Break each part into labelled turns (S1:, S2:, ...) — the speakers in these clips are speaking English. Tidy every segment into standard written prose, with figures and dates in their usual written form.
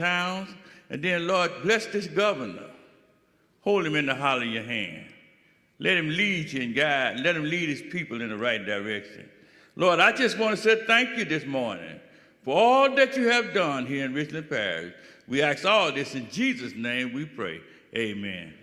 S1: towns. And then, Lord, bless this governor. Hold him in the hollow of your hand. Let him lead you and guide. Let him lead his people in the right direction. Lord, I just want to say thank you this morning for all that you have done here in Richland Parish. We ask all this in Jesus' name we pray. Amen.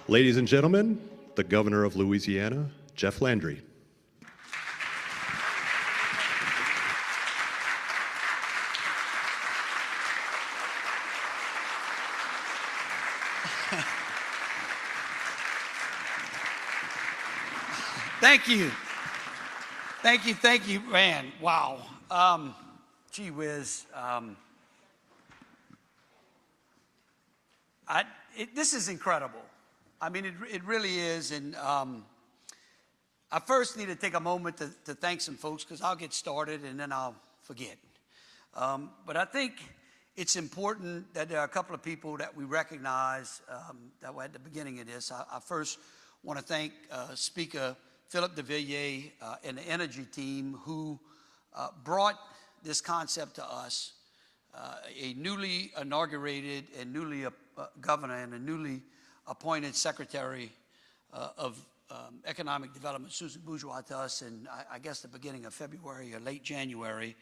S2: Ladies and gentlemen, the Governor of Louisiana, Jeff Landry.
S3: Thank you. Thank you, man. Wow. Gee whiz. This is incredible. I mean, it really is. And I first need to take a moment to thank some folks, because I'll get started and then I'll forget. But I think it's important that there are a couple of people that we recognize that were at the beginning of this. I first want to thank Speaker Philip de Villiers and the Energy team who brought this concept to us, a newly inaugurated and newly governor and a newly appointed Secretary of Economic Development, Susan Bourgeois, to us in, I guess, the beginning of February or late January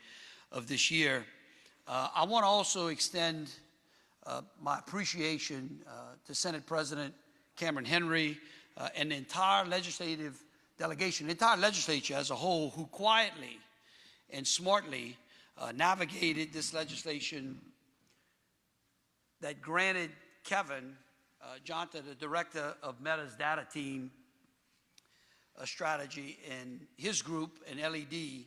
S3: of this year. I want to also extend my appreciation to Senate President Cameron Henry and the entire legislative delegation, the entire legislature as a whole, who quietly and smartly navigated this legislation that granted Kevin Jonta, the director of Meta's data team strategy, and his group and LED,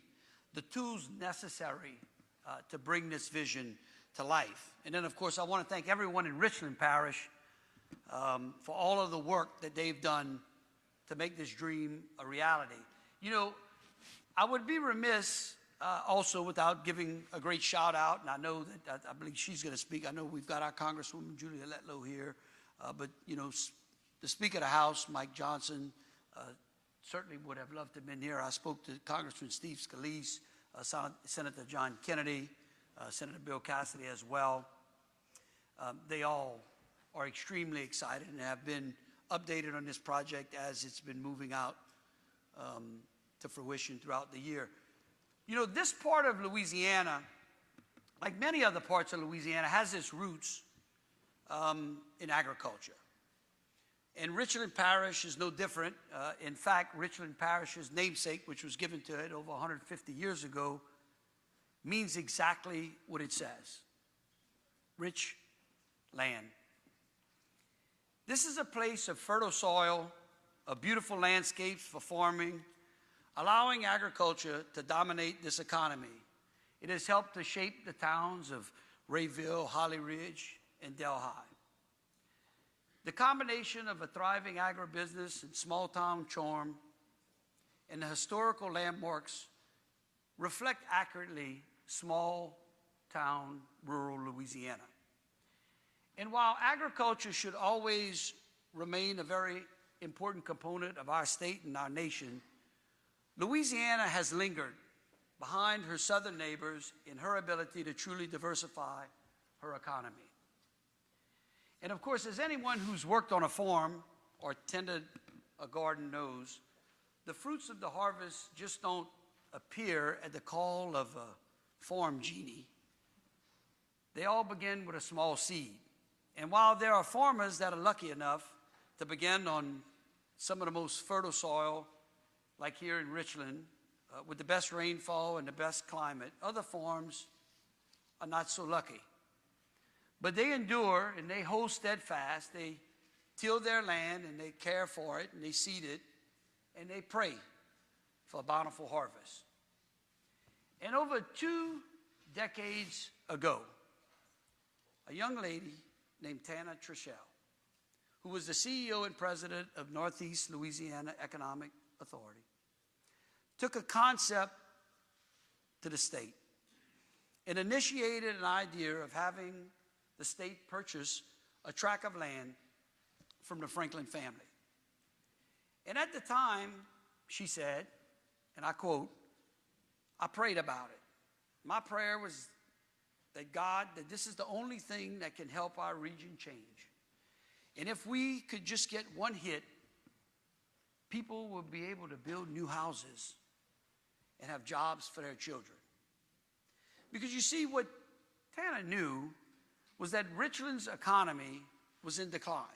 S3: the tools necessary to bring this vision to life. And then, of course, I want to thank everyone in Richland Parish for all of the work that they've done to make this dream a reality. You know, I would be remiss also without giving a great shout out, and I know that I believe she's going to speak. I know we've got our Congresswoman Julia Letlow here, but you know, the Speaker of the House, Mike Johnson, certainly would have loved to have been here. I spoke to Congressman Steve Scalise, Senator John Kennedy, Senator Bill Cassidy as well. They all are extremely excited and have been updated on this project as it's been moving out to fruition throughout the year. You know, this part of Louisiana, like many other parts of Louisiana, has its roots in agriculture. And Richland Parish is no different. In fact, Richland Parish's namesake, which was given to it over 150 years ago, means exactly what it says: rich land. This is a place of fertile soil, of beautiful landscapes for farming, allowing agriculture to dominate this economy. It has helped to shape the towns of Rayville, Holly Ridge, and Delhi. The combination of a thriving agribusiness and small-town charm and the historical landmarks reflect accurately small-town rural Louisiana. And while agriculture should always remain a very important component of our state and our nation, Louisiana has lingered behind her southern neighbors in her ability to truly diversify her economy. And of course, as anyone who's worked on a farm or tended a garden knows, the fruits of the harvest just don't appear at the call of a farm genie. They all begin with a small seed. And while there are farmers that are lucky enough to begin on some of the most fertile soil, like here in Richland, with the best rainfall and the best climate, other farms are not so lucky. But they endure and they hold steadfast. They till their land and they care for it and they seed it and they pray for a bountiful harvest. And over 2 decades ago, a young lady named Tana Trishelle, who was the CEO and president of Northeast Louisiana Economic Authority, took a concept to the state and initiated an idea of having the state purchase a tract of land from the Franklin family. And at the time, she said, and I quote, "I prayed about it. My prayer was that God, that this is the only thing that can help our region change. And if we could just get one hit, people will be able to build new houses and have jobs for their children." Because you see, what Tana knew was that Richland's economy was in decline.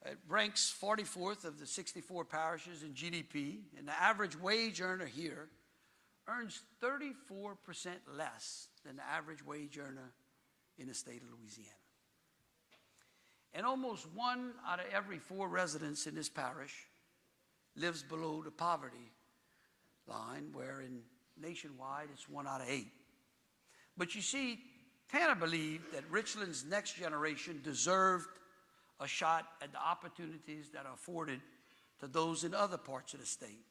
S3: It ranks 44th of the 64 parishes in GDP, and the average wage earner here earns 34% less than the average wage earner in the state of Louisiana. And almost 1 out of every 4 residents in this parish lives below the poverty line, where nationwide it's 1 out of 8. But you see, Tana believed that Richland's next generation deserved a shot at the opportunities that are afforded to those in other parts of the state.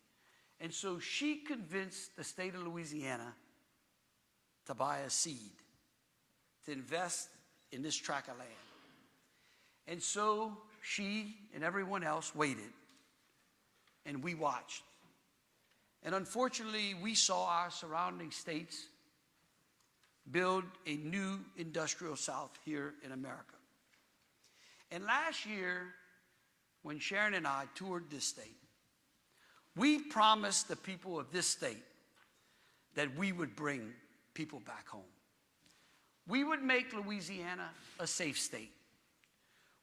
S3: And so she convinced the state of Louisiana to buy a seed, to invest in this tract of land. And so she and everyone else waited, and we watched. And unfortunately, we saw our surrounding states build a new industrial South here in America. And last year, when Sharon and I toured this state, we promised the people of this state that we would bring people back home. We would make Louisiana a safe state.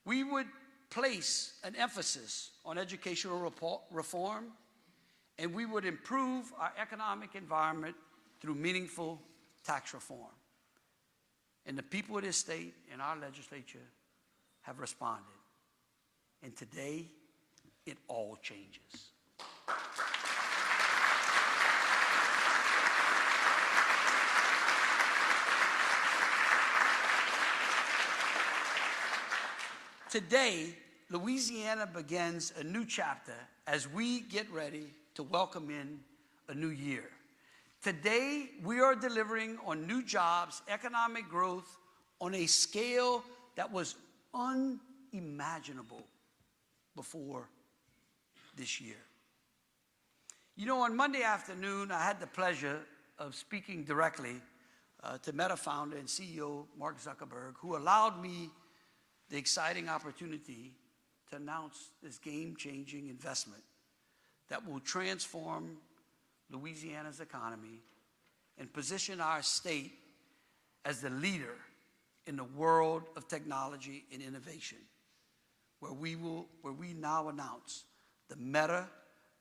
S3: We would place an emphasis on educational reform, and we would improve our economic environment through meaningful tax reform. And the people of this state and our legislature have responded. And today, it all changes. Today, Louisiana begins a new chapter as we get ready to welcome in a new year. Today, we are delivering on new jobs, economic growth on a scale that was unimaginable before this year. You know, on Monday afternoon, I had the pleasure of speaking directly to Meta founder and CEO Mark Zuckerberg, who allowed me the exciting opportunity to announce this game-changing investment that will transform Louisiana's economy and position our state as the leader in the world of technology and innovation, where we now announce the Meta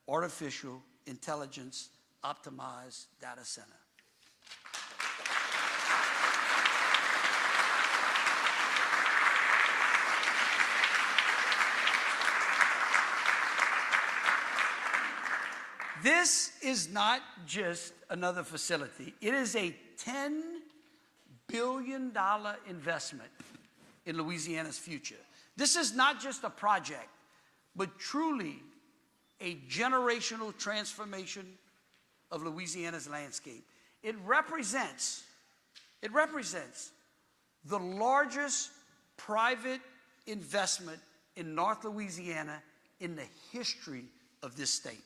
S3: Artificial Intelligence Optimized Data Center. This is not just another facility. It is a $10 billion investment in Louisiana's future. This is not just a project, but truly a generational transformation of Louisiana's landscape. It represents the largest private investment in North Louisiana in the history of this state.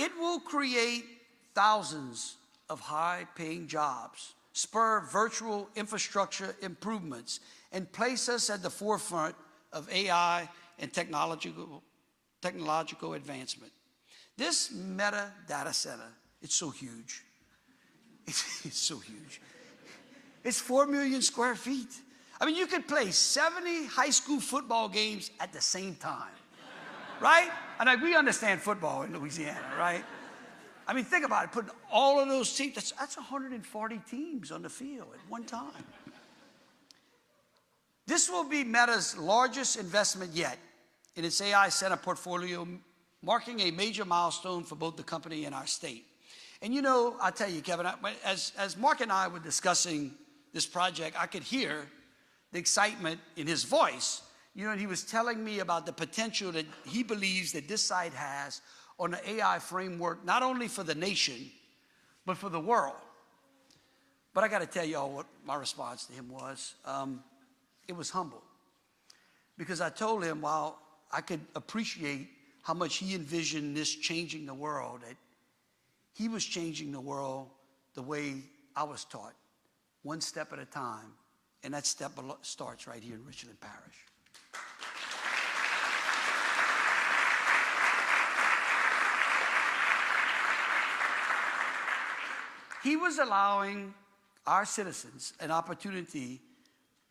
S3: It will create thousands of high-paying jobs, spur virtual infrastructure improvements, and place us at the forefront of AI and technological advancement. This Meta data center, it's so huge. It's so huge. It's 4 million square feet. I mean, you could play 70 high school football games at the same time, right? And we understand football in Louisiana, right? I mean, think about it, putting all of those teams, that's 140 teams on the field at one time. This will be Meta's largest investment yet in its AI center portfolio, marking a major milestone for both the company and our state. And you know, I'll tell you, Kevin, as Mark and I were discussing this project, I could hear the excitement in his voice. You know, and he was telling me about the potential that he believes that this site has on the AI framework, not only for the nation, but for the world. But I got to tell y'all what my response to him was. It was humble. Because I told him, while I could appreciate how much he envisioned this changing the world, that he was changing the world the way I was taught, one step at a time. And that step starts right here in Richland Parish. He was allowing our citizens an opportunity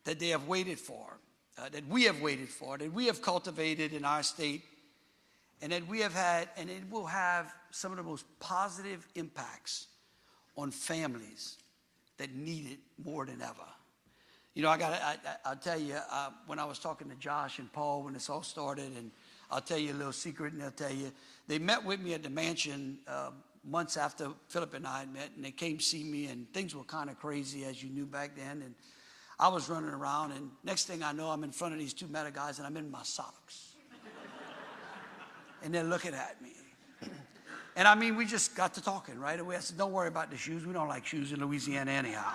S3: that they have waited for, that we have waited for, that we have cultivated in our state, and that we have had, and it will have some of the most positive impacts on families that need it more than ever. You know, I'll tell you, when I was talking to Josh and Paul when this all started, and I'll tell you a little secret, and they'll tell you, they met with me at the mansion months after Philip and I had met, and they came see me, and things were kind of crazy, as you knew back then, and I was running around, and next thing I know, I'm in front of these two Meta guys, and I'm in my socks. And they're looking at me. And I mean, we just got to talking right away. I said, don't worry about the shoes. We don't like shoes in Louisiana anyhow.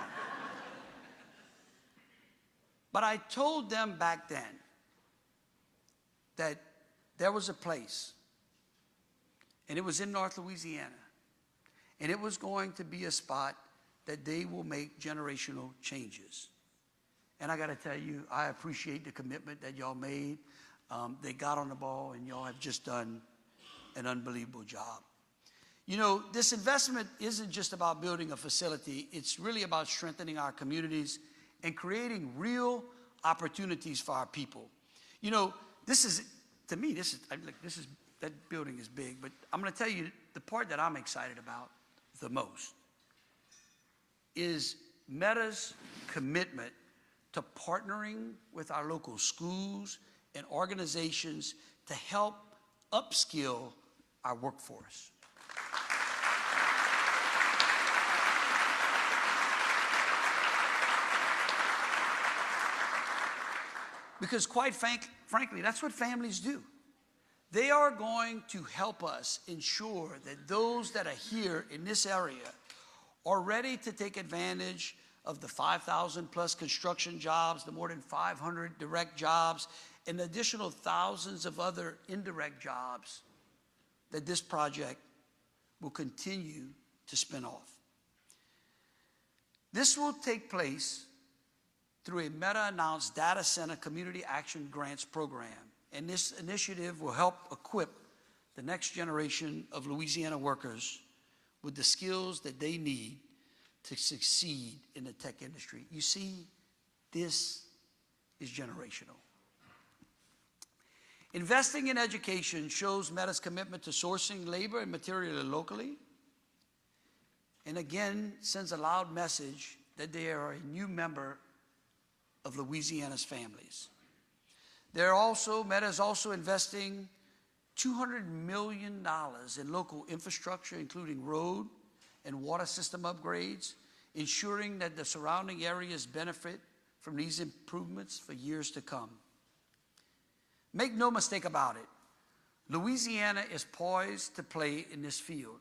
S3: But I told them back then that there was a place, and it was in North Louisiana, and it was going to be a spot that they will make generational changes. And I got to tell you, I appreciate the commitment that y'all made. They got on the ball, and y'all have just done an unbelievable job. You know, this investment isn't just about building a facility. It's really about strengthening our communities and creating real opportunities for our people. You know, to me, that building is big, but I'm going to tell you the part that I'm excited about the most is Meta's commitment to partnering with our local schools and organizations to help upskill our workforce. Because quite frankly, that's what families do. They are going to help us ensure that those that are here in this area are ready to take advantage of the 5,000 plus construction jobs, the more than 500 direct jobs, and the additional thousands of other indirect jobs that this project will continue to spin off. This will take place through a Meta-announced Data Center Community Action Grants program, and this initiative will help equip the next generation of Louisiana workers with the skills that they need to succeed in the tech industry. You see, this is generational. Investing in education shows Meta's commitment to sourcing labor and material locally, and again sends a loud message that they are a new member of Louisiana's families. Meta is also investing $200 million in local infrastructure, including road and water system upgrades, ensuring that the surrounding areas benefit from these improvements for years to come. Make no mistake about it, Louisiana is poised to play in this field,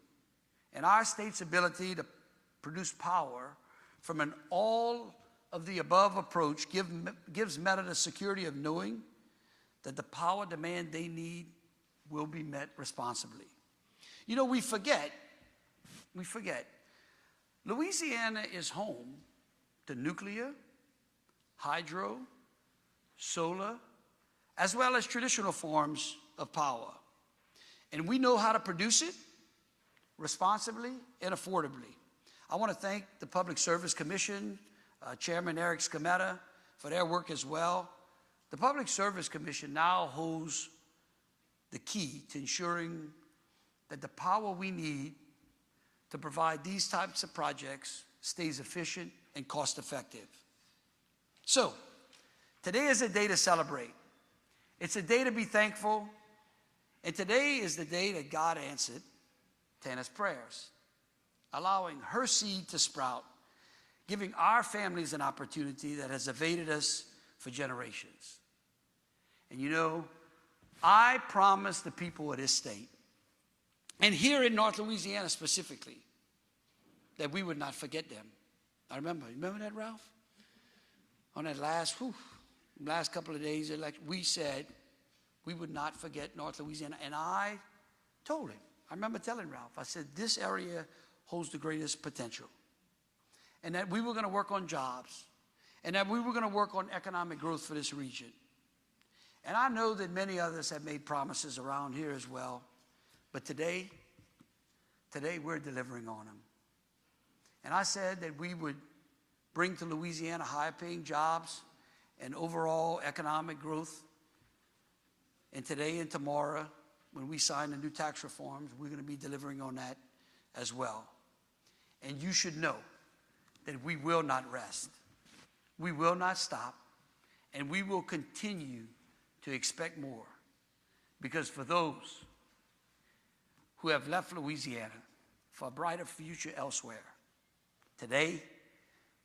S3: and our state's ability to produce power from an all-of-the-above approach gives Meta the security of knowing that the power demand they need will be met responsibly. You know, we forget, Louisiana is home to nuclear, hydro, solar, as well as traditional forms of power. And we know how to produce it responsibly and affordably. I want to thank the Public Service Commission, Chairman Eric Scametta, for their work as well. The Public Service Commission now holds the key to ensuring that the power we need to provide these types of projects stays efficient and cost effective. So, today is a day to celebrate. It's a day to be thankful, and today is the day that God answered Tana's prayers, allowing her seed to sprout, giving our families an opportunity that has evaded us for generations. And you know, I promised the people of this state, and here in North Louisiana specifically, that we would not forget them. I remember that, Ralph? On that last couple of days, we said we would not forget North Louisiana. And I told him, I remember telling Ralph, I said, this area holds the greatest potential. And that we were going to work on jobs. And that we were going to work on economic growth for this region. And I know that many others have made promises around here as well. But today we're delivering on them. And I said that we would bring to Louisiana high-paying jobs and overall economic growth. And today and tomorrow, when we sign the new tax reforms, we're going to be delivering on that as well. And you should know that we will not rest. We will not stop. And we will continue to expect more. Because for those who have left Louisiana for a brighter future elsewhere, today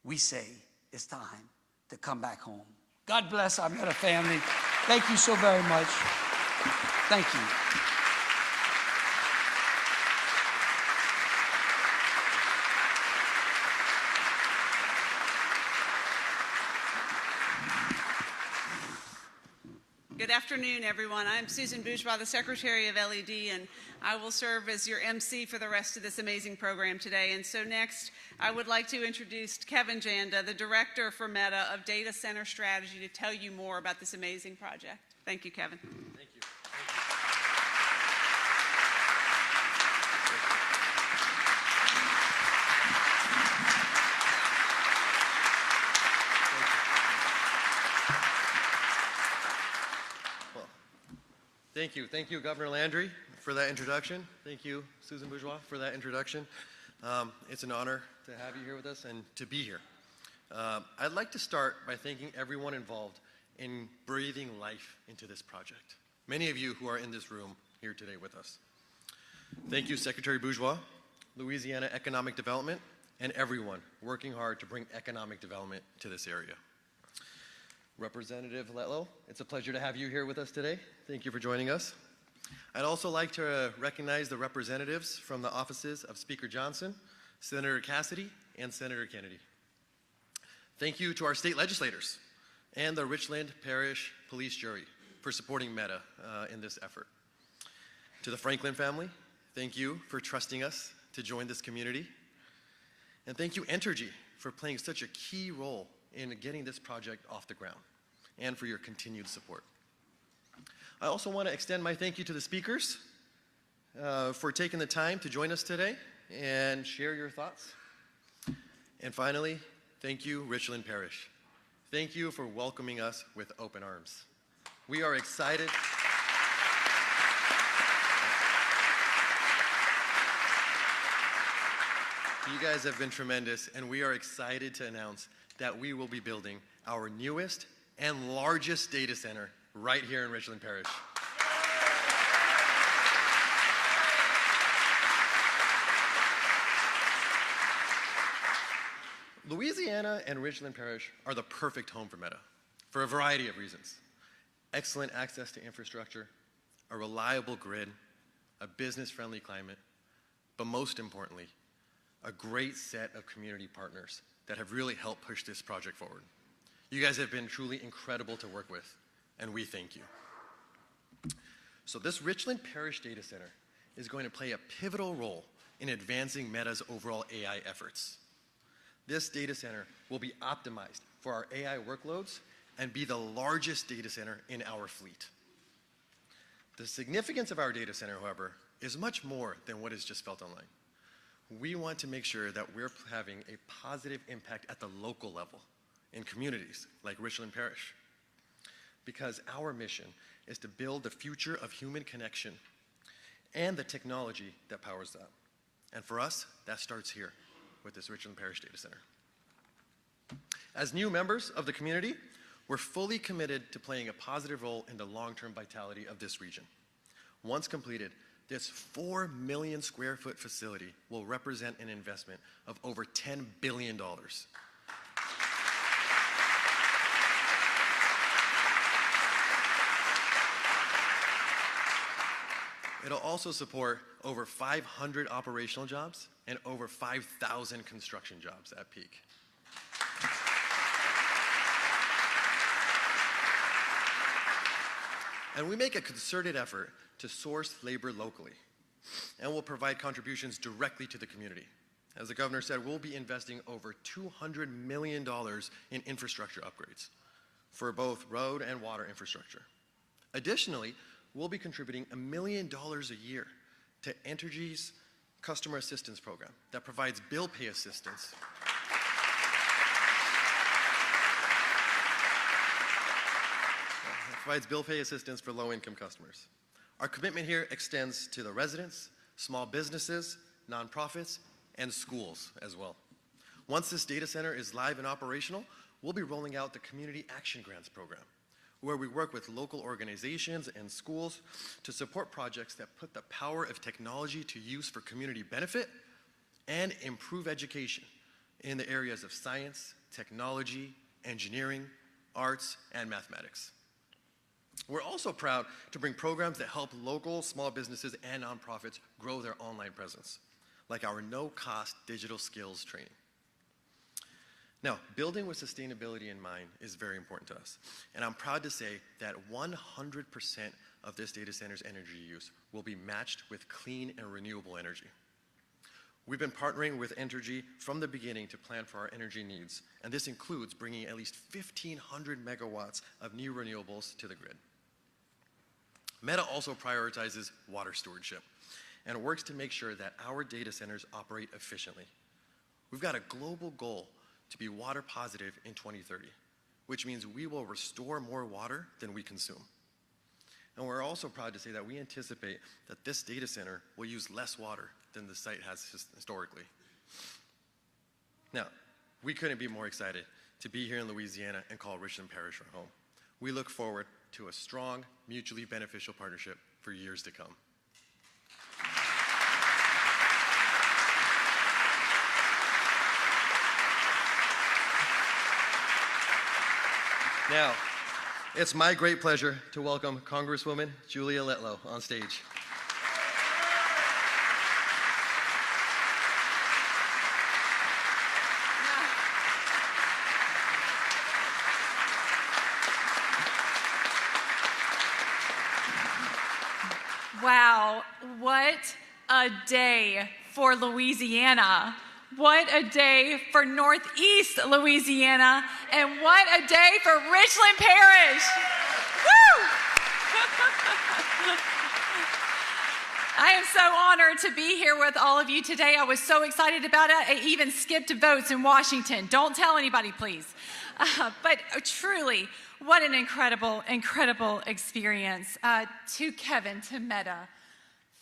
S3: we say it's time to come back home. God bless our Meta family. Thank you so very much. Thank you.
S4: Good afternoon, everyone. I'm Susan Bourgeois, the Secretary of LED, and I will serve as your MC for the rest of this amazing program today. And so next, I would like to introduce Kevin Janda, the Director for Meta of Data Center Strategy, to tell you more about this amazing project. Thank you, Kevin.
S5: Thank you. Thank you, Governor Landry, for that introduction. Thank you, Susan Bourgeois, for that introduction. It's an honor to have you here with us and to be here. I'd like to start by thanking everyone involved in breathing life into this project. Many of you who are in this room here today with us. Thank you, Secretary Bourgeois, Louisiana Economic Development, and everyone working hard to bring economic development to this area. Representative Letlow, it's a pleasure to have you here with us today. Thank you for joining us. I'd also like to recognize the representatives from the offices of Speaker Johnson, Senator Cassidy, and Senator Kennedy. Thank you to our state legislators and the Richland Parish Police Jury for supporting Meta in this effort. To the Franklin family, thank you for trusting us to join this community. And thank you, Entergy, for playing such a key role in getting this project off the ground and for your continued support. I also want to extend my thank you to the speakers for taking the time to join us today and share your thoughts. And finally, thank you, Richland Parish. Thank you for welcoming us with open arms. We are excited. You guys have been tremendous, and we are excited to announce that we will be building our newest and largest data center right here in Richland Parish. Louisiana and Richland Parish are the perfect home for Meta for a variety of reasons. Excellent access to infrastructure, a reliable grid, a business-friendly climate, but most importantly, a great set of community partners that have really helped push this project forward. You guys have been truly incredible to work with, and we thank you. So this Richland Parish Data Center is going to play a pivotal role in advancing Meta's overall AI efforts. This data center will be optimized for our AI workloads and be the largest data center in our fleet. The significance of our data center, however, is much more than what is just felt online. We want to make sure that we're having a positive impact at the local level in communities like Richland Parish, because our mission is to build the future of human connection and the technology that powers that. And for us, that starts here with this Richland Parish Data Center. As new members of the community, we're fully committed to playing a positive role in the long-term vitality of this region. Once completed, this 4 million square foot facility will represent an investment of over $10 billion. It'll also support over 500 operational jobs and over 5,000 construction jobs at peak. And we make a concerted effort to source labor locally, and we'll provide contributions directly to the community. As the governor said, we'll be investing over $200 million in infrastructure upgrades for both road and water infrastructure. Additionally, we'll be contributing $1 million a year to Entergy's customer assistance program that provides bill pay assistance. Provides bill pay assistance for low-income customers. Our commitment here extends to the residents, small businesses, nonprofits, and schools as well. Once this data center is live and operational, we'll be rolling out the Community Action Grants program, where we work with local organizations and schools to support projects that put the power of technology to use for community benefit and improve education in the areas of science, technology, engineering, arts, and mathematics. We're also proud to bring programs that help local small businesses and nonprofits grow their online presence, like our no-cost digital skills training. Now, building with sustainability in mind is very important to us, and I'm proud to say that 100% of this data center's energy use will be matched with clean and renewable energy. We've been partnering with Entergy from the beginning to plan for our energy needs, and this includes bringing at least 1,500 megawatts of new renewables to the grid. Meta also prioritizes water stewardship and works to make sure that our data centers operate efficiently. We've got a global goal to be water positive in 2030, which means we will restore more water than we consume. And we're also proud to say that we anticipate that this data center will use less water than the site has historically. Now, we couldn't be more excited to be here in Louisiana and call Richland Parish our home. We look forward to a strong, mutually beneficial partnership for years to come. Now, It's my great pleasure to welcome Congresswoman Julia Letlow on stage.
S6: Wow, what a day for Louisiana. What a day for Northeast Louisiana, and what a day for Richland Parish. Woo! I am so honored to be here with all of you today. I was so excited about it. I even skipped votes in Washington. Don't tell anybody, please. But truly, what an incredible, incredible experience. To Kevin, to Meta,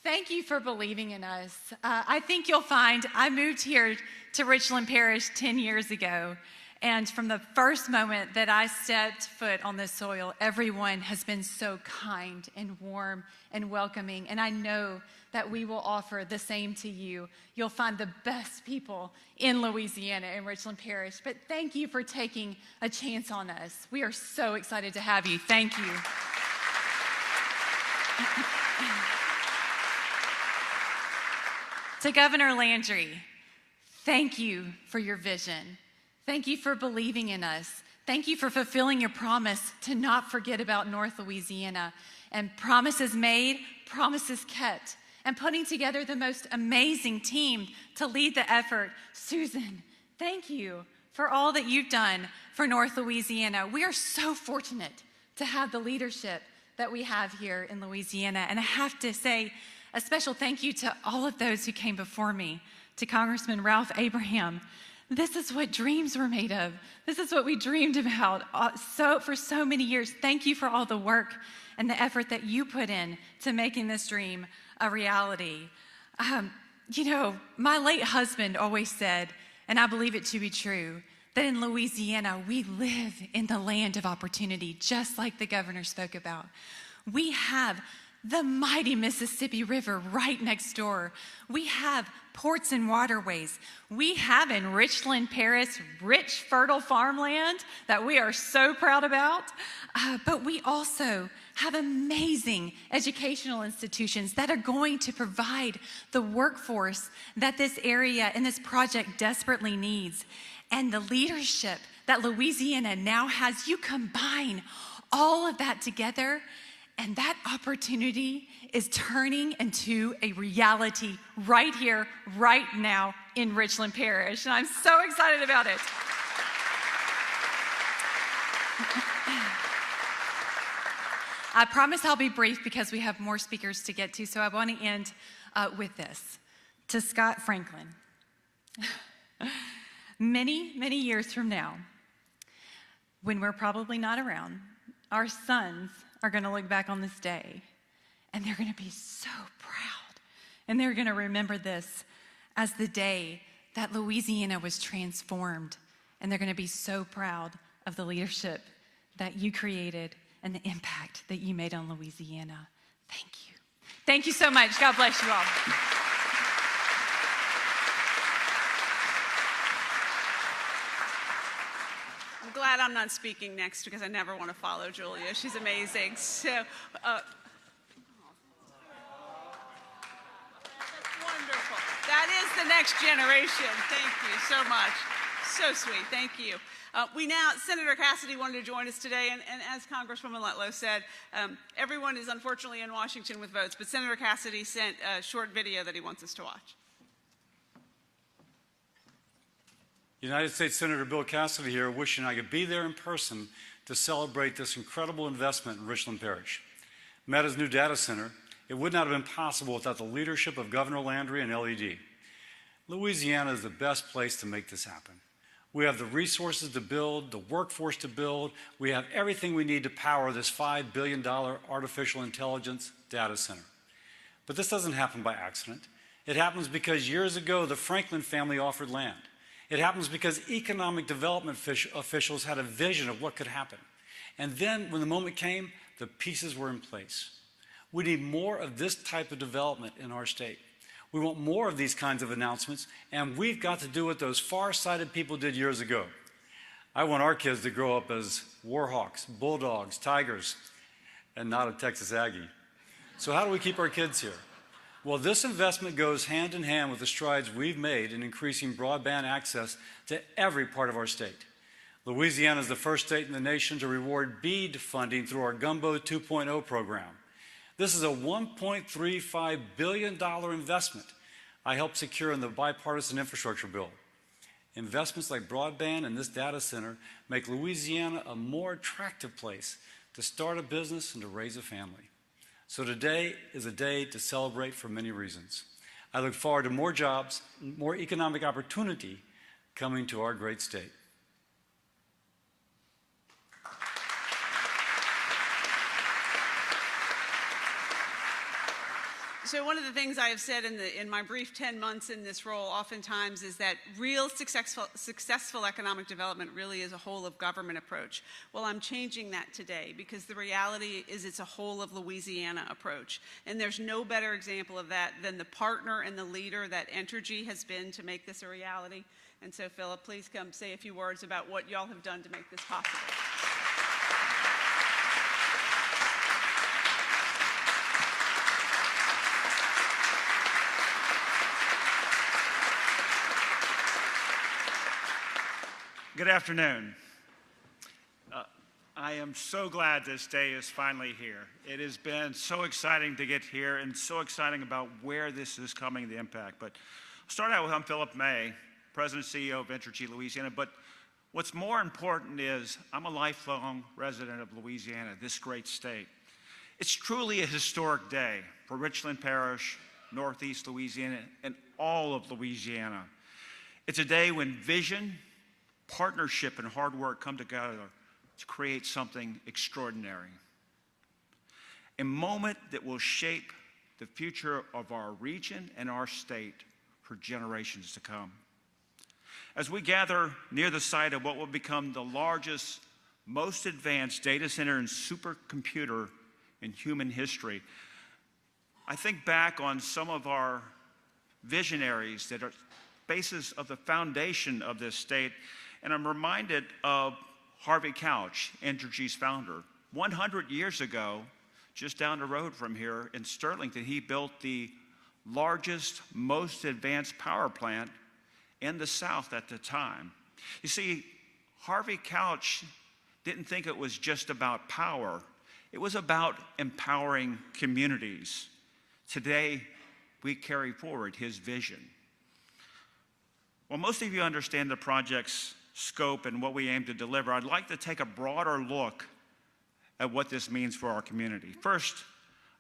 S6: thank you for believing in us. I think you'll find I moved here to Richland Parish 10 years ago, and from the first moment that I stepped foot on this soil, everyone has been so kind and warm and welcoming, and I know that we will offer the same to you. You'll find the best people in Louisiana, in Richland Parish, but thank you for taking a chance on us. We are so excited to have you. Thank you. To Governor Landry, thank you for your vision. Thank you for believing in us. Thank you for fulfilling your promise to not forget about North Louisiana. And promises made, promises kept. And putting together the most amazing team to lead the effort. Susan, thank you for all that you've done for North Louisiana. We are so fortunate to have the leadership that we have here in Louisiana. And I have to say a special thank you to all of those who came before me, to Congressman Ralph Abraham. This is what dreams were made of. This is what we dreamed about for so many years. Thank you for all the work and the effort that you put in to making this dream a reality. You know, my late husband always said, and I believe it to be true, that in Louisiana, we live in the land of opportunity, just like the governor spoke about. We have the mighty Mississippi River right next door. We have ports and waterways. We have in Richland Parish rich, fertile farmland that we are so proud about. But we also have amazing educational institutions that are going to provide the workforce that this area and this project desperately needs. And the leadership that Louisiana now has, you combine all of that together, and that opportunity is turning into a reality right here, right now in Richland Parish. And I'm so excited about it. I promise I'll be brief because we have more speakers to get to, so I want to end with this. To Scott Franklin, many, many years from now, when we're probably not around, our sons are going to look back on this day, and they're going to be so proud, and they're going to remember this as the day that Louisiana was transformed, and they're going to be so proud of the leadership that you created and the impact that you made on Louisiana. Thank you. Thank you so much. God bless you all.
S4: I'm glad I'm not speaking next because I never want to follow Julia. She's amazing. So, that's wonderful. That is the next generation. Thank you so much. So sweet. Thank you. Senator Cassidy wanted to join us today, and as Congresswoman Letlow said, everyone is unfortunately in Washington with votes, but Senator Cassidy sent a short video that he wants us to watch.
S7: United States Senator Bill Cassidy here, wishing I could be there in person to celebrate this incredible investment in Richland Parish. Meta's new data center, it would not have been possible without the leadership of Governor Landry and LED. Louisiana is the best place to make this happen. We have the resources to build, the workforce to build. We have everything we need to power this $5 billion artificial intelligence data center. But this doesn't happen by accident. It happens because years ago, the Franklin family offered land. It happens because economic development officials had a vision of what could happen. And then when the moment came, the pieces were in place. We need more of this type of development in our state. We want more of these kinds of announcements, and we've got to do what those far-sighted people did years ago. I want our kids to grow up as Warhawks, Bulldogs, Tigers, and not a Texas Aggie. So how do we keep our kids here? Well, this investment goes hand in hand with the strides we've made in increasing broadband access to every part of our state. Louisiana is the first state in the nation to reward BEAD funding through our Gumbo 2.0 program. This is a $1.35 billion investment I helped secure in the bipartisan infrastructure bill. Investments like broadband and this data center make Louisiana a more attractive place to start a business and to raise a family. So today is a day to celebrate for many reasons. I look forward to more jobs, more economic opportunity coming to our great state.
S4: So one of the things I have said in my brief 10 months in this role oftentimes is that real successful economic development really is a whole of government approach. Well, I'm changing that today because the reality is it's a whole of Louisiana approach. And there's no better example of that than the partner and the leader that Entergy has been to make this a reality. And so, Philip, please come say a few words about what y'all have done to make this possible.
S8: Good afternoon. I am so glad this day is finally here. It has been so exciting to get here and so exciting about where this is coming, the impact. But I'll start out with I'm Philip May, President and CEO of Entergy Louisiana. But what's more important is I'm a lifelong resident of Louisiana, this great state. It's truly a historic day for Richland Parish, Northeast Louisiana, and all of Louisiana. It's a day when vision, partnership, and hard work come together to create something extraordinary. A moment that will shape the future of our region and our state for generations to come. As we gather near the site of what will become the largest, most advanced data center and supercomputer in human history, I think back on some of our visionaries that are basis of the foundation of this state. And I'm reminded of Harvey Couch, Entergy's founder. 100 years ago, just down the road from here in Sterlington, he built the largest, most advanced power plant in the South at the time. You see, Harvey Couch didn't think it was just about power. It was about empowering communities. Today, we carry forward his vision. Well, most of you understand the project's scope and what we aim to deliver. I'd like to take a broader look at what this means for our community. First,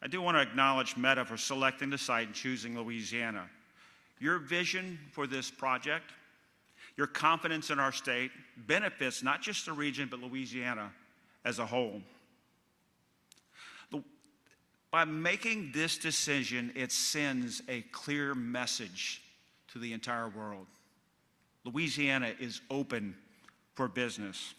S8: I do want to acknowledge Meta for selecting the site and choosing Louisiana. Your vision for this project, your confidence in our state, benefits not just the region, but Louisiana as a whole. By making this decision, it sends a clear message to the entire world. Louisiana is open for business.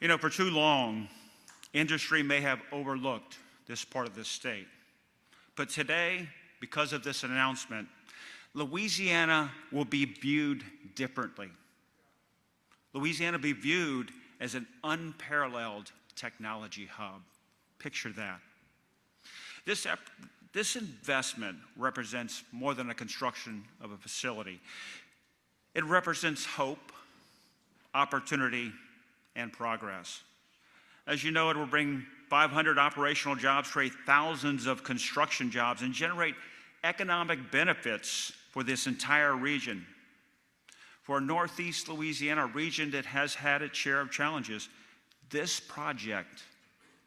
S8: You know, for too long, industry may have overlooked this part of the state. But today, because of this announcement, Louisiana will be viewed differently. Louisiana will be viewed as an unparalleled technology hub. Picture that. This investment represents more than a construction of a facility. It represents hope, opportunity, and progress. As you know, it will bring 500 operational jobs, create thousands of construction jobs, and generate economic benefits for this entire region. For Northeast Louisiana, a region that has had its share of challenges, this project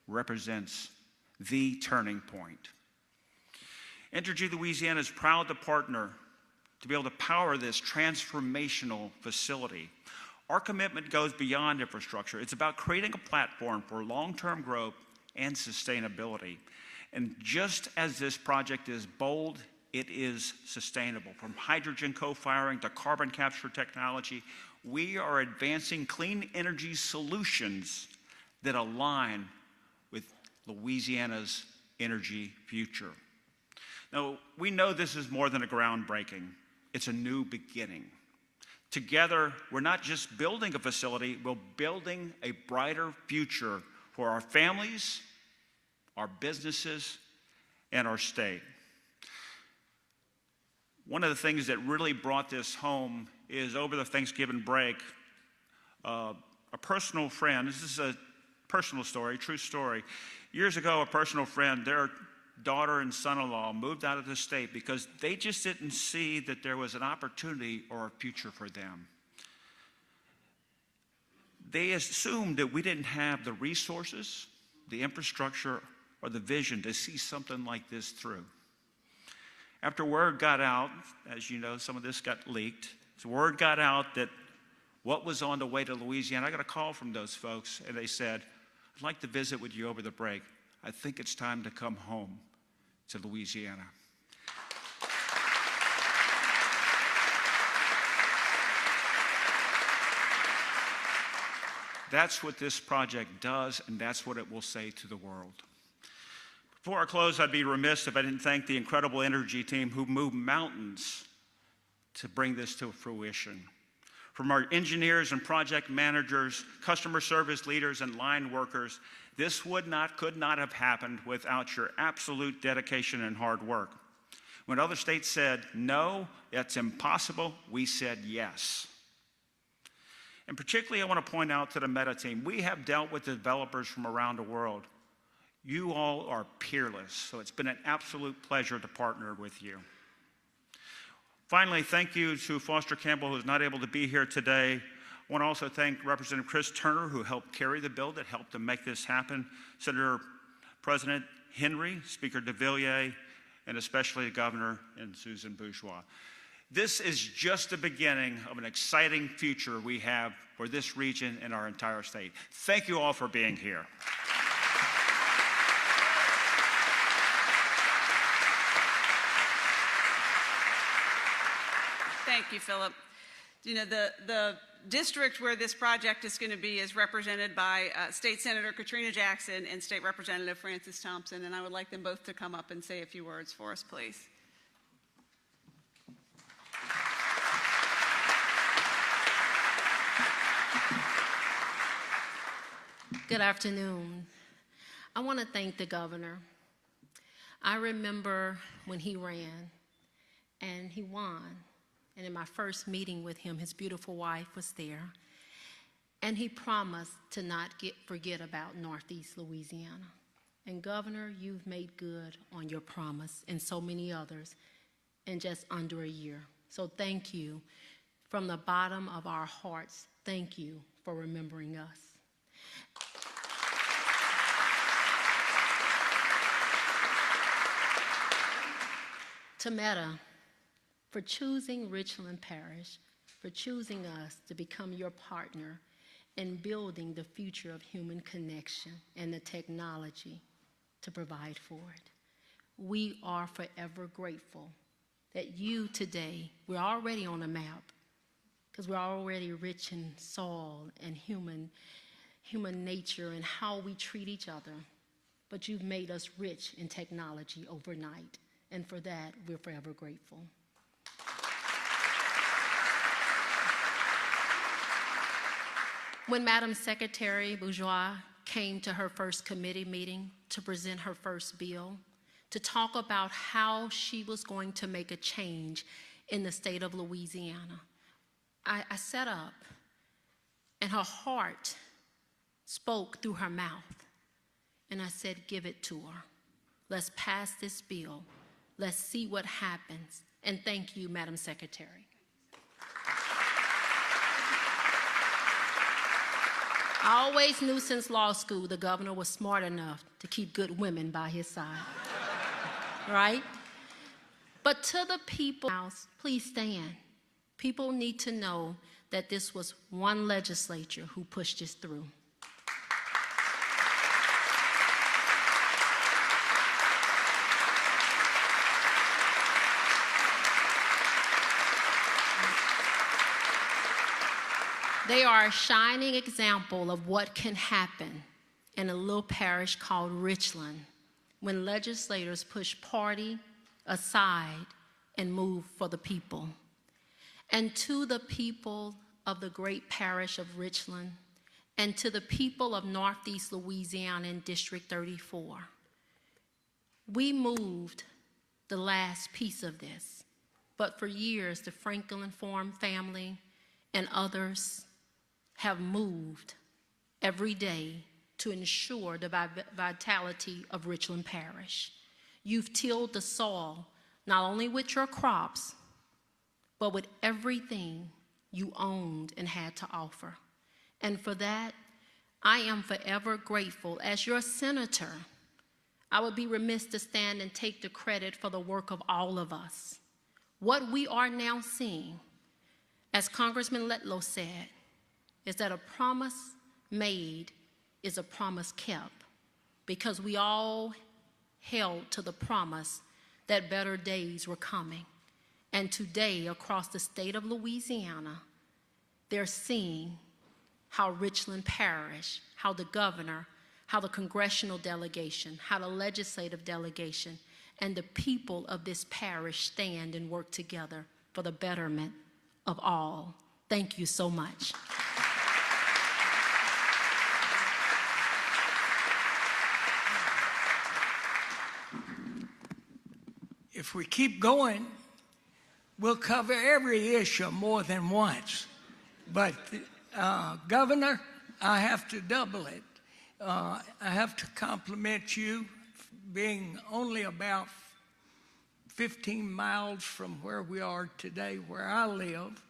S8: represents the turning point. Entergy Louisiana is proud to partner to be able to power this transformational facility. Our commitment goes beyond infrastructure. It's about creating a platform for long-term growth and sustainability. And just as this project is bold, it is sustainable. From hydrogen co-firing to carbon capture technology, we are advancing clean energy solutions that align with Louisiana's energy future. Now, we know this is more than a groundbreaking. It's a new beginning. Together, we're not just building a facility, we're building a brighter future for our families, our businesses, and our state. One of the things that really brought this home is over the Thanksgiving break, a personal friend, this is a personal story, true story. Years ago, a personal friend, their daughter and son-in-law moved out of the state because they just didn't see that there was an opportunity or a future for them. They assumed that we didn't have the resources, the infrastructure, or the vision to see something like this through. After word got out, as you know, some of this got leaked. So word got out that what was on the way to Louisiana. I got a call from those folks, and they said, I'd like to visit with you over the break. I think it's time to come home to Louisiana. That's what this project does, and that's what it will say to the world. Before I close, I'd be remiss if I didn't thank the incredible energy team who moved mountains to bring this to fruition. From our engineers and project managers, customer service leaders, and line workers, this could not have happened without your absolute dedication and hard work. When other states said, no, that's impossible, we said yes. And particularly, I want to point out to the Meta team, we have dealt with developers from around the world. You all are peerless, so it's been an absolute pleasure to partner with you. Finally, thank you to Foster Campbell, who's not able to be here today. I want to also thank Representative Chris Turner, who helped carry the bill that helped to make this happen, Senator President Henry, Speaker DeVilliers, and especially the Governor and Susan Bourgeois. This is just the beginning of an exciting future we have for this region and our entire state. Thank you all for being here.
S4: Thank you, Philip. You know, the district where this project is going to be is represented by State Senator Katrina Jackson and State Representative Francis Thompson, and I would like them both to come up and say a few words for us, please.
S9: Good afternoon. I want to thank the governor. I remember when he ran and he won. And in my first meeting with him, his beautiful wife was there. And he promised to not forget about Northeast Louisiana. And Governor, you've made good on your promise and so many others in just under a year. So thank you. From the bottom of our hearts, thank you for remembering us. To Meta, for choosing Richland Parish, for choosing us to become your partner in building the future of human connection and the technology to provide for it. We are forever grateful that you today, we're already on a map because we're already rich in soul and human nature and how we treat each other, but you've made us rich in technology overnight, and for that, we're forever grateful. When Madam Secretary Bourgeois came to her first committee meeting to present her first bill, to talk about how she was going to make a change in the state of Louisiana, I sat up, and her heart spoke through her mouth, and I said, give it to her. Let's pass this bill. Let's see what happens. And thank you, Madam Secretary. I always knew since law school the governor was smart enough to keep good women by his side, right? But to the people, please stand. People need to know that this was one legislature who pushed this through. They are a shining example of what can happen in a little parish called Richland when legislators push party aside and move for the people. And to the people of the great parish of Richland, and to the people of Northeast Louisiana in District 34, we moved the last piece of this, but for years the Franklin Farm family and others have moved every day to ensure the vitality of Richland Parish. You've tilled the soil not only with your crops, but with everything you owned and had to offer. And for that, I am forever grateful. As your senator, I would be remiss to stand and take the credit for the work of all of us. What we are now seeing, as Congressman Letlow said, is that a promise made is a promise kept, because we all held to the promise that better days were coming. And today, across the state of Louisiana, they're seeing how Richland Parish, how the governor, how the congressional delegation, how the legislative delegation, and the people of this parish stand and work together for the betterment of all. Thank you so much.
S10: If we keep going, we'll cover every issue more than once. But, Governor, I have to double it. I have to compliment you being only about 15 miles from where we are today, where I live,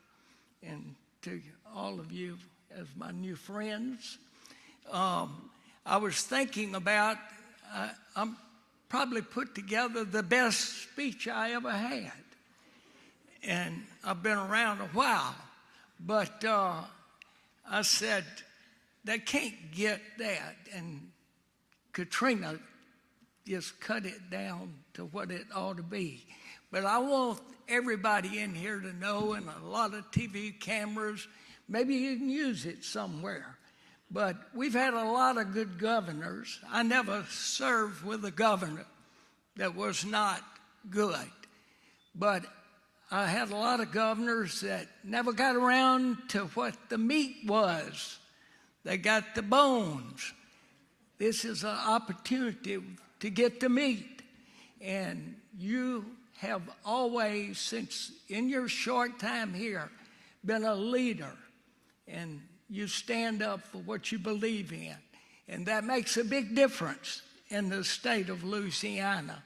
S10: and to all of you as my new friends. I was thinking about, I'm probably put together the best speech I ever had. And I've been around a while, but I said, they can't get that. And Katrina just cut it down to what it ought to be. But I want everybody in here to know, and a lot of TV cameras, maybe you can use it somewhere. But we've had a lot of good governors. I never served with a governor that was not good. But I had a lot of governors that never got around to what the meat was. They got the bones. This is an opportunity to get the meat. And you have always, since in your short time here, been a leader. And you stand up for what you believe in. And that makes a big difference in the state of Louisiana.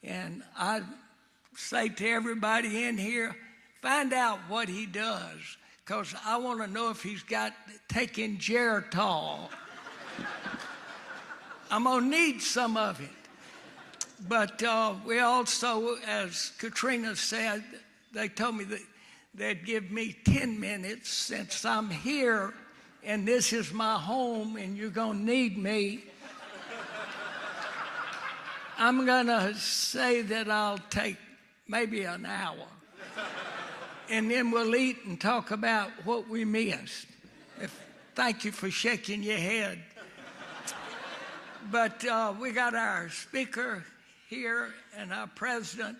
S10: And I say to everybody in here, find out what he does, because I want to know if he's got taken Geritol. I'm going to need some of it. But we also, as Katrina said, they told me that they'd give me 10 minutes since I'm here and this is my home and you're going to need me. I'm going to say that I'll take maybe an hour. And then we'll eat and talk about what we missed. Thank you for shaking your head. But we got our speaker here and our president,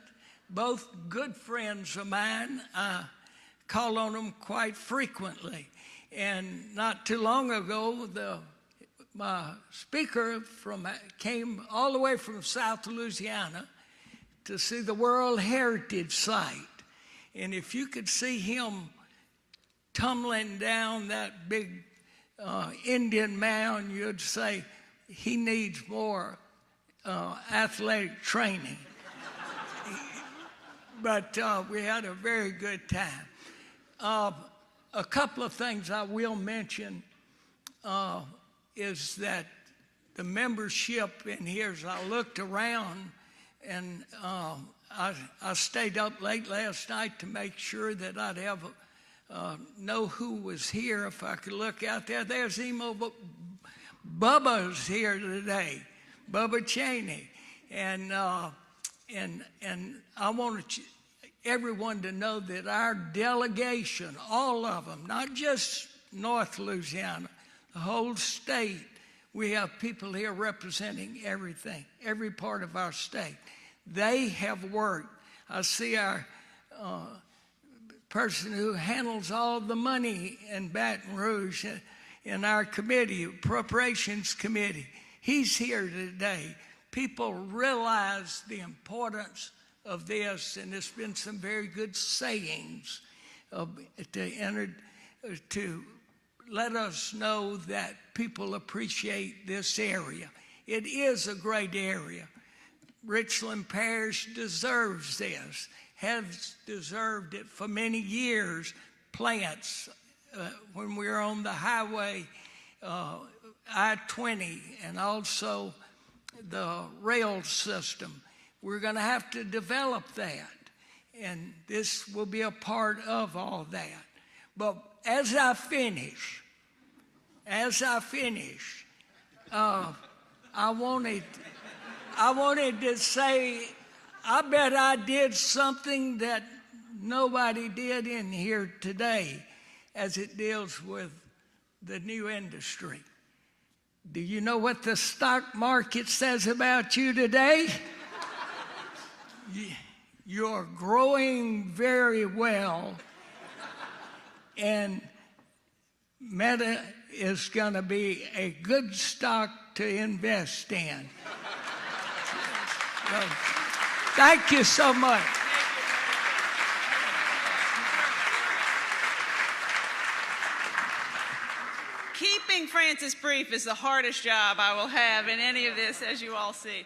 S10: both good friends of mine. I call on them quite frequently. And not too long ago, my speaker came all the way from South Louisiana to see the World Heritage Site. And if you could see him tumbling down that big Indian mound, you'd say he needs more athletic training. But we had a very good time. A couple of things I will mention is that the membership in here, as I looked around, and I stayed up late last night to make sure that I'd have know who was here. If I could look out there, there's Emo Bubba's here today, Bubba Cheney, and I want everyone to know that our delegation, all of them, not just North Louisiana, the whole state, we have people here representing everything, every part of our state. They have worked I see our person who handles all the money in Baton Rouge in our committee, Appropriations Committee. He's here today. People realize the importance of this, and there's been some very good sayings to let us know that people appreciate this area. It is a great area. Richland Parish deserves this, has deserved it for many years. Plants, when we were on the highway, I-20, and also the rail system. We're going to have to develop that, and this will be a part of all that. But as I finish, I wanted to say, I bet I did something that nobody did in here today as it deals with the new industry. Do you know what the stock market says about you today? You're growing very well, and Meta is going to be a good stock to invest in. So, thank you so much.
S4: Keeping Francis brief is the hardest job I will have in any of this, as you all see.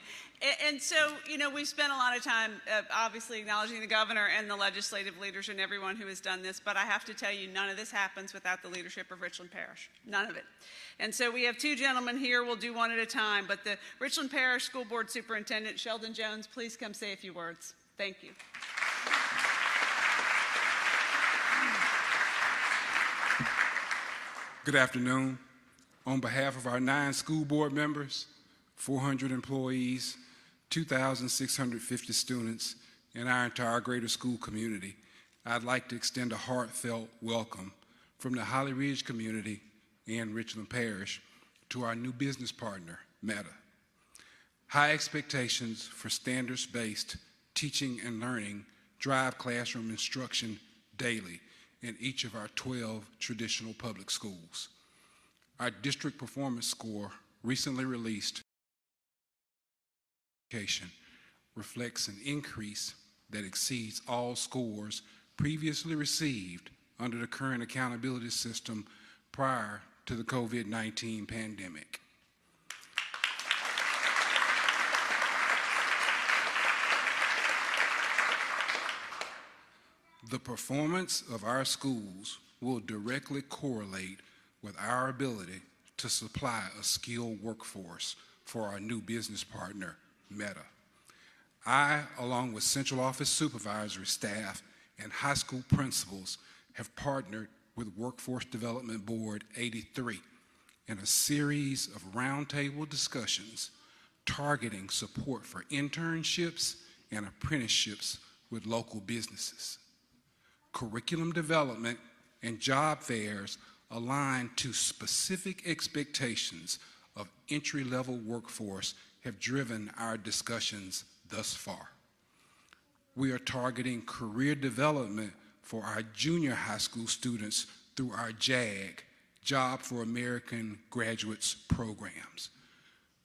S4: And so, you know, we've spent a lot of time obviously acknowledging the governor and the legislative leaders and everyone who has done this, but I have to tell you, none of this happens without the leadership of Richland Parish. None of it. And so we have two gentlemen here. We'll do one at a time, but the Richland Parish School Board Superintendent, Sheldon Jones, please come say a few words. Thank you.
S11: Good afternoon. On behalf of our 9 school board members, 400 employees, 2,650 students, and our entire greater school community, I'd like to extend a heartfelt welcome from the Holly Ridge community and Richland Parish to our new business partner, Meta. High expectations for standards-based teaching and learning drive classroom instruction daily in each of our 12 traditional public schools. Our district performance score, recently released, reflects an increase that exceeds all scores previously received under the current accountability system prior to the COVID-19 pandemic. The performance of our schools will directly correlate with our ability to supply a skilled workforce for our new business partner, Meta. I, along with central office supervisory staff and high school principals, have partnered with Workforce Development Board 83 in a series of roundtable discussions targeting support for internships and apprenticeships with local businesses. Curriculum development and job fairs align to specific expectations of entry-level workforce have driven our discussions thus far. We are targeting career development for our junior high school students through our JAG, Job for American Graduates programs.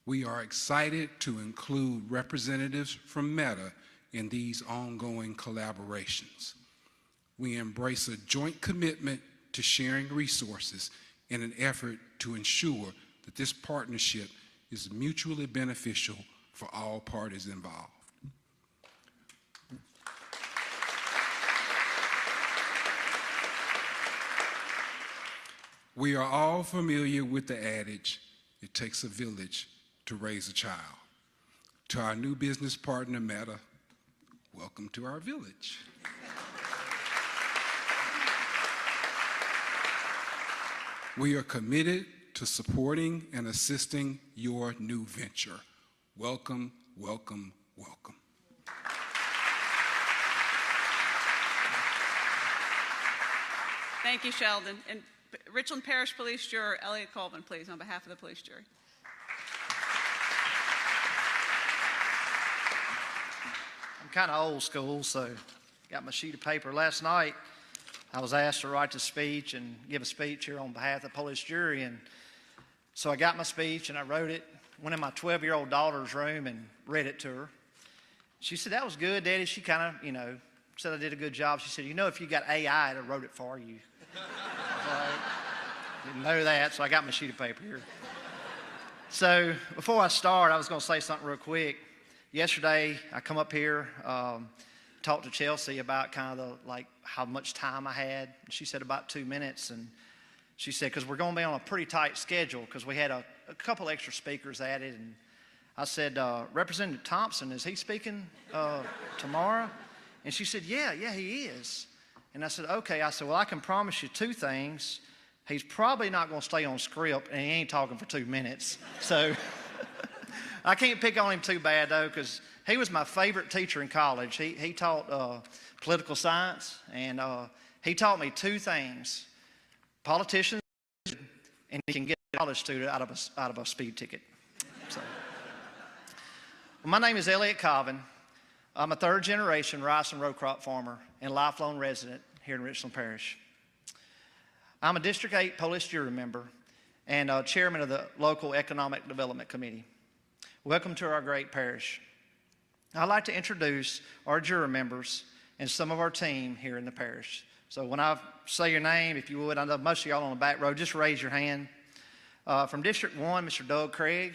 S11: We are excited to include representatives from Meta in these ongoing collaborations. We embrace a joint commitment to sharing resources in an effort to ensure that this partnership is mutually beneficial for all parties involved. We are all familiar with the adage, it takes a village to raise a child. To our new business partner, Meta, welcome to our village. We are committed to supporting and assisting your new venture. Welcome, welcome, welcome.
S4: Thank you, Sheldon. And Richland Parish Police Juror Elliot Colvin, please, on behalf of the police jury.
S12: I'm kind of old school, so got my sheet of paper. Last night, I was asked to write the speech and give a speech here on behalf of the police jury, and so I got my speech and I wrote it, went in my 12-year-old daughter's room and read it to her. She said, "That was good, Daddy." She kind of, said I did a good job. She said, "If you got AI, it wrote it for you." Didn't know that, so I got my sheet of paper here. So before I start, I was going to say something real quick. Yesterday, I come up here, talked to Chelsea about kind of how much time I had. She said about 2 minutes, and she said, because we're going to be on a pretty tight schedule because we had a couple extra speakers added. And I said, Representative Thompson, is he speaking tomorrow? And she said, yeah, he is. And I said, okay. I said, well, I can promise you 2 things. He's probably not going to stay on script, and he ain't talking for 2 minutes. So I can't pick on him too bad, though, because he was my favorite teacher in college. He taught political science, and he taught me 2 things. Politicians, and he can get a college student out of a speed ticket. So, well, my name is Elliot Cobbin. I'm a 3rd-generation rice and row crop farmer and lifelong resident here in Richland Parish. I'm a District 8 police jury member and chairman of the local Economic Development Committee. Welcome to our great parish. I'd like to introduce our juror members and some of our team here in the parish. So when I say your name, if you would, I know most of y'all on the back row, just raise your hand. From District 1, Mr. Doug Craig.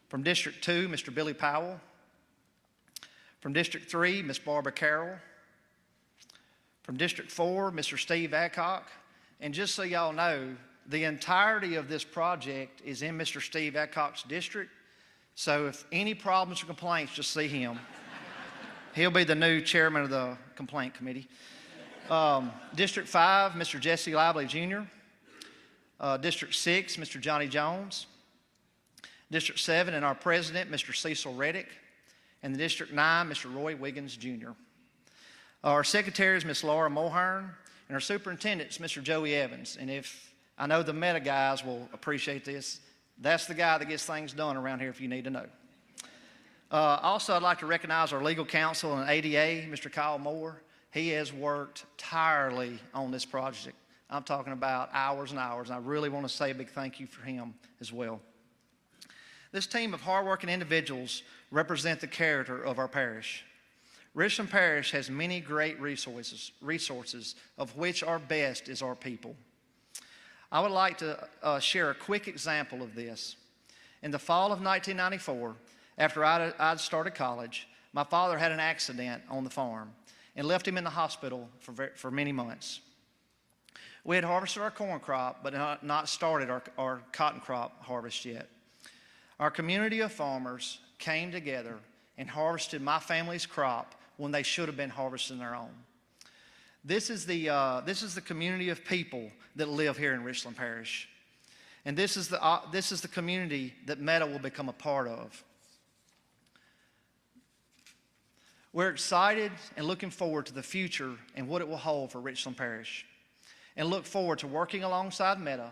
S12: From District 2, Mr. Billy Powell. From District 3, Ms. Barbara Carroll. From District 4, Mr. Steve Adcock. And just so y'all know, the entirety of this project is in Mr. Steve Adcock's district. So if any problems or complaints, just see him. He'll be the new chairman of the complaint committee. District 5, Mr. Jesse Lively Jr. District 6, Mr. Johnny Jones. District 7, and our president, Mr. Cecil Reddick. And the District 9, Mr. Roy Wiggins Jr. Our secretary is Ms. Laura Mulhern. And our superintendent is Mr. Joey Evans. And if I know the Meta guys will appreciate this, that's the guy that gets things done around here if you need to know. Also, I'd like to recognize our legal counsel and ADA, Mr. Kyle Moore. He has worked tirelessly on this project. I'm talking about hours and hours, and I really want to say a big thank you for him as well. This team of hardworking individuals represent the character of our parish. Richland Parish has many great resources, of which our best is our people. I would like to share a quick example of this. In the fall of 1994, after I'd started college, my father had an accident on the farm and left him in the hospital for many months. We had harvested our corn crop, but not started our cotton crop harvest yet. Our community of farmers came together and harvested my family's crop when they should have been harvesting their own. This is the community of people that live here in Richland Parish. And this is the community that Meta will become a part of. We're excited and looking forward to the future and what it will hold for Richland Parish, and look forward to working alongside Meta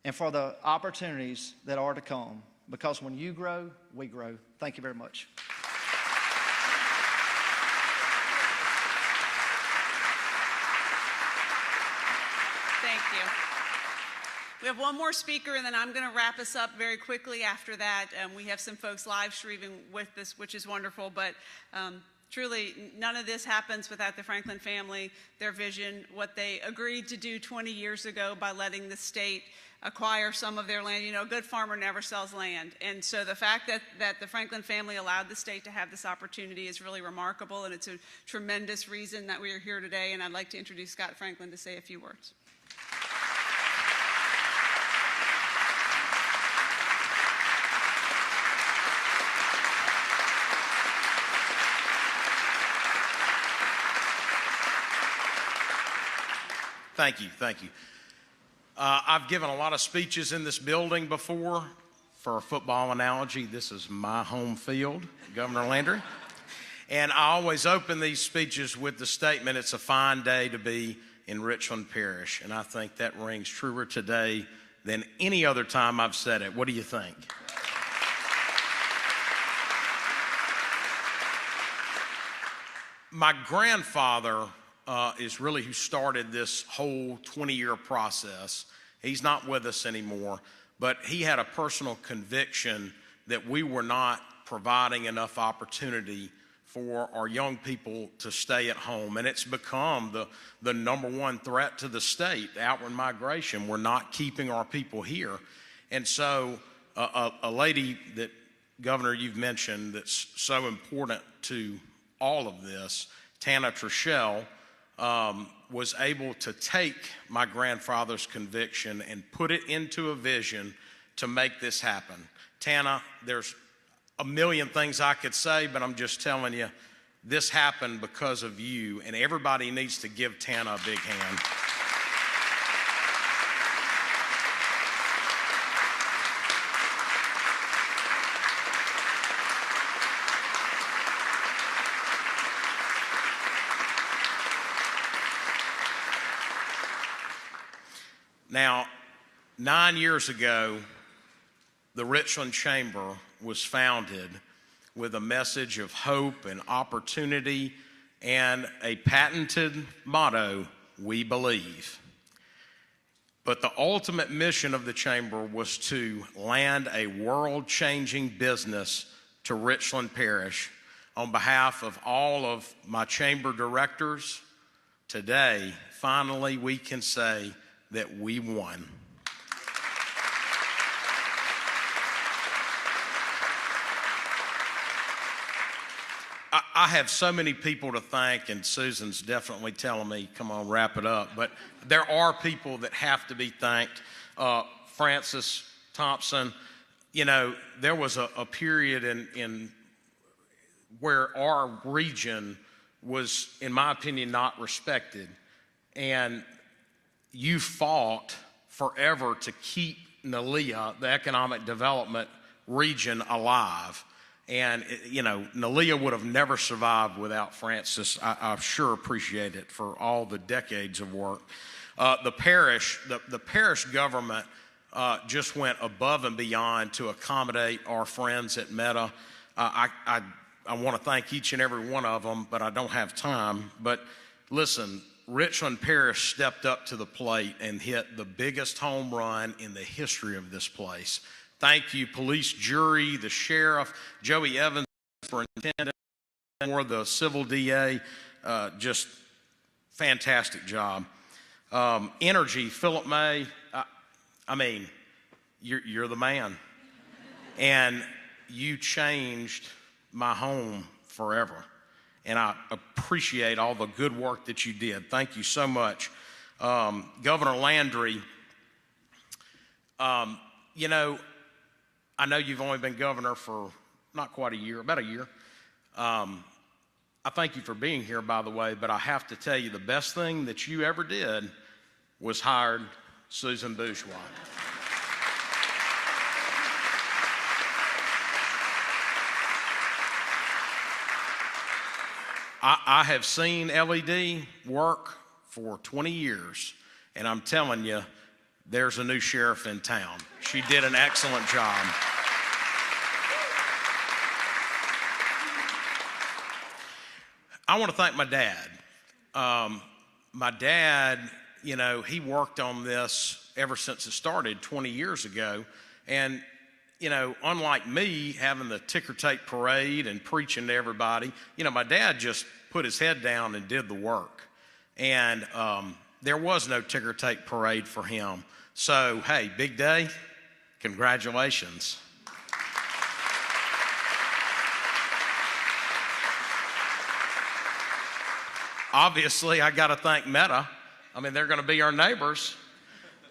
S12: and for the opportunities that are to come, because when you grow, we grow. Thank you very much.
S4: Thank you. We have one more speaker, and then I'm going to wrap us up very quickly after that. We have some folks live streaming with this, which is wonderful, but truly none of this happens without the Franklin family, their vision, what they agreed to do 20 years ago by letting the state acquire some of their land. You know, a good farmer never sells land. And so the fact that the Franklin family allowed the state to have this opportunity is really remarkable, and it's a tremendous reason that we are here today. And I'd like to introduce Scott Franklin to say a few words.
S13: Thank you, thank you. I've given a lot of speeches in this building before. For a football analogy, this is my home field, Governor Landry. And I always open these speeches with the statement, it's a fine day to be in Richland Parish. And I think that rings truer today than any other time I've said it. What do you think? My grandfather is really who started this whole 20-year process. He's not with us anymore, but he had a personal conviction that we were not providing enough opportunity for our young people to stay at home. And it's become the number one threat to the state, outward migration. We're not keeping our people here. And so a lady that, Governor, you've mentioned that's so important to all of this, Tana Trishell, was able to take my grandfather's conviction and put it into a vision to make this happen. Tana, there's a million things I could say, but I'm just telling you, this happened because of you, and everybody needs to give Tana a big hand. Now, 9 years ago, the Richland Chamber was founded with a message of hope and opportunity and a patented motto, "We believe." But the ultimate mission of the Chamber was to land a world-changing business to Richland Parish. On behalf of all of my Chamber directors, today, finally, we can say that we won. I have so many people to thank, and Susan's definitely telling me, come on, wrap it up. But there are people that have to be thanked. Francis Thompson, you know, there was a period in where our region was, in my opinion, not respected. And you fought forever to keep NALEA, the economic development region, alive. And, you know, NALEA would have never survived without Francis. I sure appreciate it for all the decades of work. The parish government just went above and beyond to accommodate our friends at Meta. I want to thank each and every one of them, but I don't have time. But listen, Richland Parish stepped up to the plate and hit the biggest home run in the history of this place. Thank you, police jury, the sheriff, Joey Evans, superintendent, or the civil DA. Just fantastic job. Energy, Philip May. I mean, you're the man, and you changed my home forever. And I appreciate all the good work that you did. Thank you so much. Governor Landry, you know, I know you've only been governor for not quite a year, about a year. I thank you for being here, by the way, but I have to tell you, the best thing that you ever did was hired Susan Bourgeois. I have seen LED work for 20 years, and I'm telling you, there's a new sheriff in town. She did an excellent job. I want to thank my dad. My dad, you know, he worked on this ever since it started 20 years ago, and you know, unlike me having the ticker tape parade and preaching to everybody, you know, my dad just put his head down and did the work. And there was no ticker tape parade for him. So, hey, big day, congratulations. Obviously, I got to thank Meta. I mean, they're going to be our neighbors.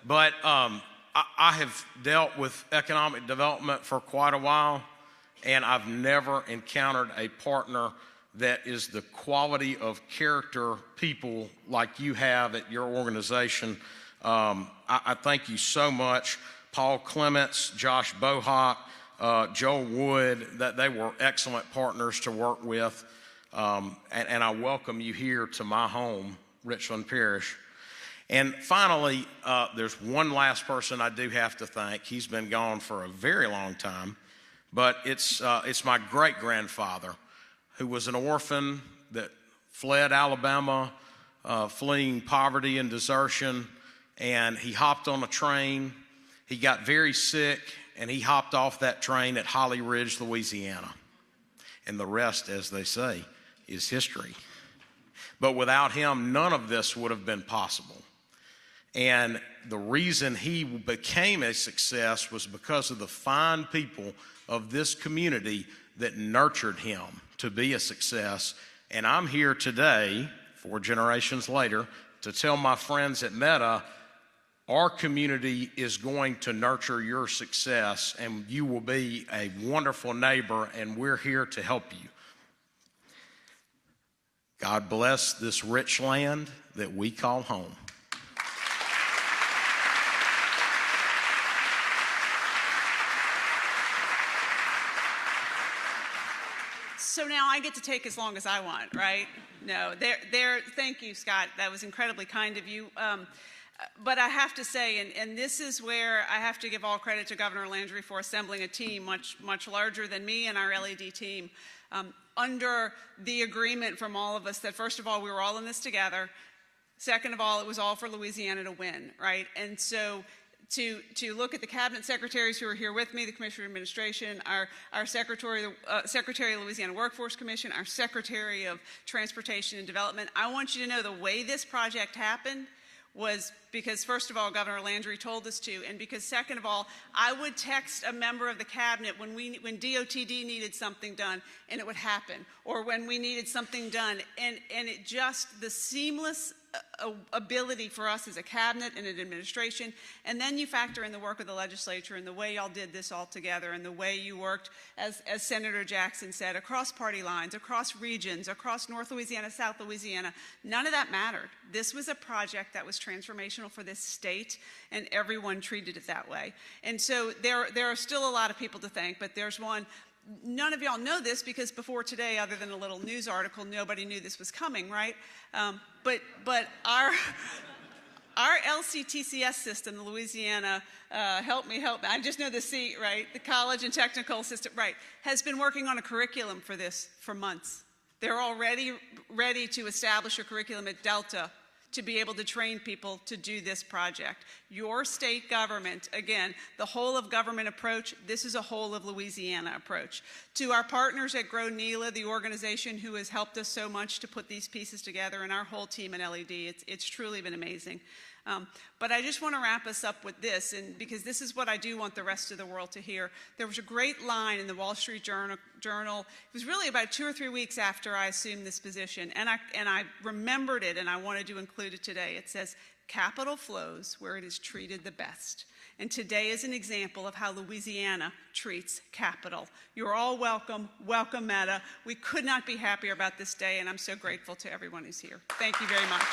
S13: But I have dealt with economic development for quite a while, and I've never encountered a partner that is the quality of character people like you have at your organization. I thank you so much. Paul Clements, Josh Bohawk, Joel Wood, that they were excellent partners to work with. And I welcome you here to my home, Richland Parish. And finally, there's one last person I do have to thank. He's been gone for a very long time, but it's my great-grandfather, who was an orphan that fled Alabama, fleeing poverty and desertion, and he hopped on a train. He got very sick, and he hopped off that train at Holly Ridge, Louisiana. And the rest, as they say, is history. But without him, none of this would have been possible. And the reason he became a success was because of the fine people of this community that nurtured him to be a success. And I'm here today, 4 generations later, to tell my friends at Meta, our community is going to nurture your success, and you will be a wonderful neighbor, and we're here to help you. God bless this rich land that we call home.
S4: So now I get to take as long as I want, right? No, thank you, Scott. That was incredibly kind of you. But I have to say, and this is where I have to give all credit to Governor Landry for assembling a team much larger than me and our LED team, under the agreement from all of us that, first of all, we were all in this together. Second of all, it was all for Louisiana to win, right? And so to look at the cabinet secretaries who are here with me, the Commissioner of Administration, our Secretary of Louisiana Workforce Commission, our Secretary of Transportation and Development, I want you to know the way this project happened was because, first of all, Governor Landry told us to, and because, second of all, I would text a member of the cabinet when DOTD needed something done, and it would happen, or when we needed something done, and it just, the seamless ability for us as a cabinet and an administration, and then you factor in the work of the legislature and the way y'all did this all together and the way you worked, as Senator Jackson said, across party lines, across regions, across North Louisiana, South Louisiana. None of that mattered. This was a project that was transformational for this state, and everyone treated it that way. And so there are still a lot of people to thank, but there's one. None of y'all know this because before today, other than a little news article, nobody knew this was coming, right? But our LCTCS system, the Louisiana, help me, I just know the C, right? The College and Technical System, right, has been working on a curriculum for this for months. They're already ready to establish a curriculum at Delta to be able to train people to do this project. Your state government, again, the whole of government approach, this is a whole of Louisiana approach. To our partners at Grow NELA, the organization who has helped us so much to put these pieces together, and our whole team at LED, it's truly been amazing. But I just want to wrap us up with this, and because this is what I do want the rest of the world to hear. There was a great line in the Wall Street Journal. It was really about 2 or 3 weeks after I assumed this position, and I remembered it, and I wanted to include it today. It says, "Capital flows where it is treated the best." And today is an example of how Louisiana treats capital. You're all welcome. Welcome, Meta. We could not be happier about this day, and I'm so grateful to everyone who's here. Thank you very much.